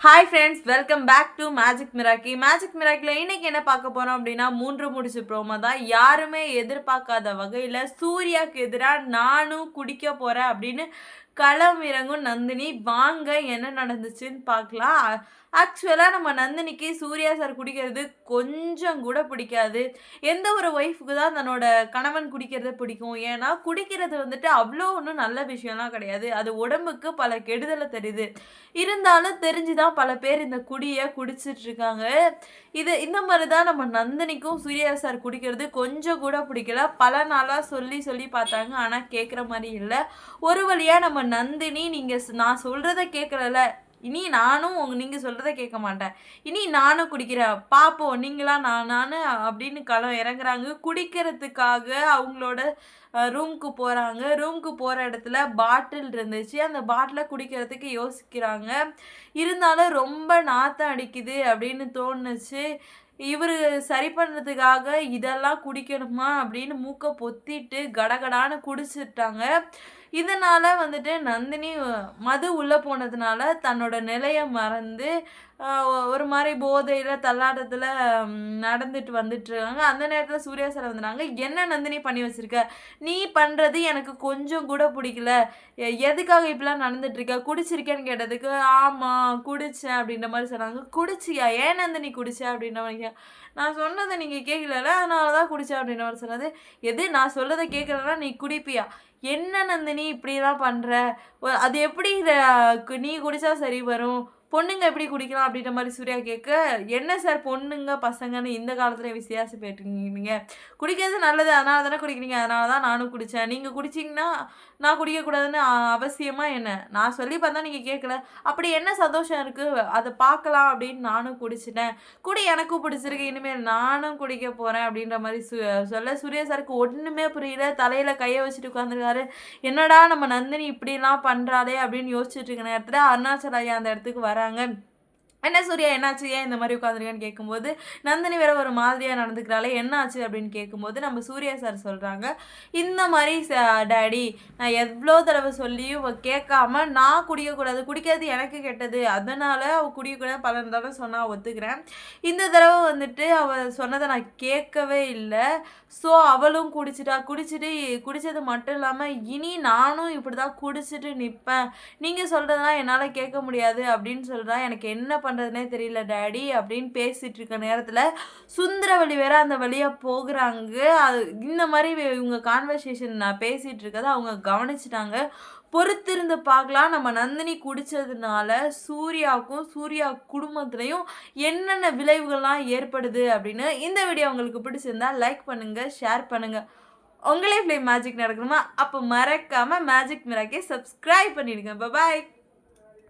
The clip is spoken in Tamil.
Hi friends, welcome back to magic miracle. Magic miracle இன்னைக்கு என்ன பார்க்க போகிறோம் அப்படின்னா, 3 முடிச்சு ப்ரோமோ தான். யாருமே எதிர்பார்க்காத வகையில் சூர்யாவுக்கு எதிராக நானும் குடிக்க போகிறேன் அப்படின்னு களம் இறங்கும் நந்தினி. வாங்க என்ன நடந்துச்சுன்னு பார்க்கலாம். ஆக்சுவலாக நம்ம நந்தினிக்கு சூர்யா சார் குடிக்கிறது கொஞ்சம் கூட பிடிக்காது. எந்த ஒரு ஒய்ஃபுக்கு தான் தன்னோட கணவன் குடிக்கிறது பிடிக்கும்? ஏன்னா குடிக்கிறது வந்துட்டு அவ்வளோ ஒன்றும் நல்ல விஷயம்லாம் கிடையாது. அது உடம்புக்கு பல கெடுதலை தெரியுது. இருந்தாலும் தெரிஞ்சு தான் பல பேர் இந்த குடியை குடிச்சிட்ருக்காங்க. இந்த மாதிரி தான் நம்ம நந்தினிக்கும் சூர்யா சார் குடிக்கிறது கொஞ்சம் கூட பிடிக்கல. பல நாளாக சொல்லி சொல்லி பார்த்தாங்க, ஆனால் கேட்குற மாதிரி இல்லை. ஒரு வழியாக நம்ம நந்தினி, நான் சொல்கிறத கேட்கலல்ல, இனி நானும் நீங்கள் சொல்கிறத கேட்க மாட்டேன், இனி நானும் குடிக்கிறேன், பார்ப்போம் நீங்களா நான் அப்படின்னு களம் இறங்குறாங்க. குடிக்கிறதுக்காக அவங்களோட ரூமுக்கு போகிறாங்க. ரூமுக்கு போகிற இடத்துல பாட்டில் இருந்துச்சு. அந்த பாட்டிலை குடிக்கிறதுக்கு யோசிக்கிறாங்க. இருந்தாலும் ரொம்ப நாத்தம் அடிக்குது அப்படின்னு தோணுச்சு. இவர் சரி பண்ணுறதுக்காக இதெல்லாம் குடிக்கணுமா அப்படின்னு மூக்கை பொத்திட்டு கடகடான்னு குடிச்சிட்டாங்க. இதனால் வந்துட்டு நந்தினி மது உள்ளே போனதுனால தன்னோட நிலையை மறந்து ஒரு மாதிரி போதையில் தள்ளாட்டத்தில் நடந்துட்டு வந்துட்டுருக்காங்க. அந்த நேரத்தில் சூர்யா சார் வந்துட்டாங்க. என்ன நந்தினி பண்ணி வச்சுருக்க? நீ பண்ணுறது எனக்கு கொஞ்சம் கூட பிடிக்கல. எதுக்காக இப்படிலாம் நடந்துட்டுருக்க? குடிச்சிருக்கேன்னு கேட்டதுக்கு ஆமாம் குடித்தேன் அப்படின்ற மாதிரி சொன்னாங்க. குடிச்சியா? ஏன் நந்தினி குடிச்ச அப்படின்ற மாதிரி. நான் சொன்னதை நீங்கள் கேட்கல, அதனால தான் குடித்தேன் அப்படின்ற மாதிரி சொன்னது. எது நான் சொல்கிறத கேட்கலன்னா நீ குடிப்பியா? என்ன நந்தினி இப்படிலாம் பண்ணுற? அது எப்படி நீ குடித்தா சரி வரும்? பொண்ணுங்க எப்படி குடிக்கலாம் அப்படின்ற மாதிரி சூர்யா கேட்க, என்ன சார் பொண்ணுங்க பசங்கன்னு இந்த காலத்தில் வித்தியாசம் போயிட்டுருக்கீங்க? குடிக்கிறது நல்லது, அதனால தானே குடிக்கிறீங்க, அதனால தான் நானும் குடித்தேன். நீங்கள் குடிச்சிங்கன்னா நான் குடிக்கக்கூடாதுன்னு அவசியமாக என்ன? நான் சொல்லி பார்த்தா நீங்கள் கேட்கல. அப்படி என்ன சந்தோஷம் இருக்குது? அதை பார்க்கலாம் அப்படின்னு நானும் குடிச்சிட்டேன். குடி, எனக்கும் பிடிச்சிருக்கு, இனிமேல் நானும் குடிக்க போகிறேன் அப்படின்ற மாதிரி சொல்ல சூர்யா சாருக்கு ஒன்றுமே புரியல. தலையில் கையை வச்சுட்டு உட்காந்துருக்காரு. என்னடா நம்ம நந்தினி இப்படிலாம் பண்ணுறாளே அப்படின்னு யோசிச்சுட்டு இருக்க நேரத்தில் அருணாச்சல ஐயா அந்த இடத்துக்கு வராங்க. என்ன சூர்யா என்னாச்சு, ஏன் இந்த மாதிரி உட்காந்துருக்கேன்னு கேட்கும்போது, நந்தினி வேற ஒரு மாதிரியாக நடந்துக்கிறாளே என்னாச்சு அப்படின்னு கேட்கும்போது, நம்ம சூர்யா சார் சொல்கிறாங்க, இந்த மாதிரி டேடி நான் எவ்வளோ தடவை சொல்லியும் கேட்காம நான் குடிக்கக்கூடாது, குடிக்கிறது எனக்கு கெட்டது, அதனால் அவள் குடிக்கக்கூடாது பல தடவை சொன்னால் ஒத்துக்கிறேன். இந்த தடவை வந்துட்டு அவள் சொன்னதை நான் கேட்கவே இல்லை. ஸோ அவளும் குடித்தது மட்டும் இல்லாமல் இனி நானும் இப்படி தான் குடிச்சிட்டு நிற்பேன். நீங்கள் சொல்கிறதெல்லாம் என்னால் கேட்க முடியாது அப்படின்னு சொல்கிறா. எனக்கு என்ன பண்ணுறதுனே தெரியல டேடி அப்படின்னு பேசிகிட்டு இருக்க நேரத்தில் சுந்தரவழி வேற அந்த வழியாக போகிறாங்க. இந்த மாதிரி இவங்க கான்வர்சேஷன் நான் பேசிகிட்டு இருக்கதை அவங்க கவனிச்சிட்டாங்க. பொறுத்திருந்து பார்க்கலாம் நம்ம நந்தினி குடித்ததுனால சூர்யாவுக்கும் சூர்யா குடும்பத்துலேயும் என்னென்ன விளைவுகள்லாம் ஏற்படுது அப்படின்னு. இந்த வீடியோ உங்களுக்கு பிடிச்சிருந்தா லைக் பண்ணுங்கள், ஷேர் பண்ணுங்கள். உங்களே ஃப்ளேம் மேஜிக் நடக்கணுமா? அப்போ மறக்காமல் மேஜிக் மிராக்கை சப்ஸ்கிரைப் பண்ணிடுங்க. பாய்.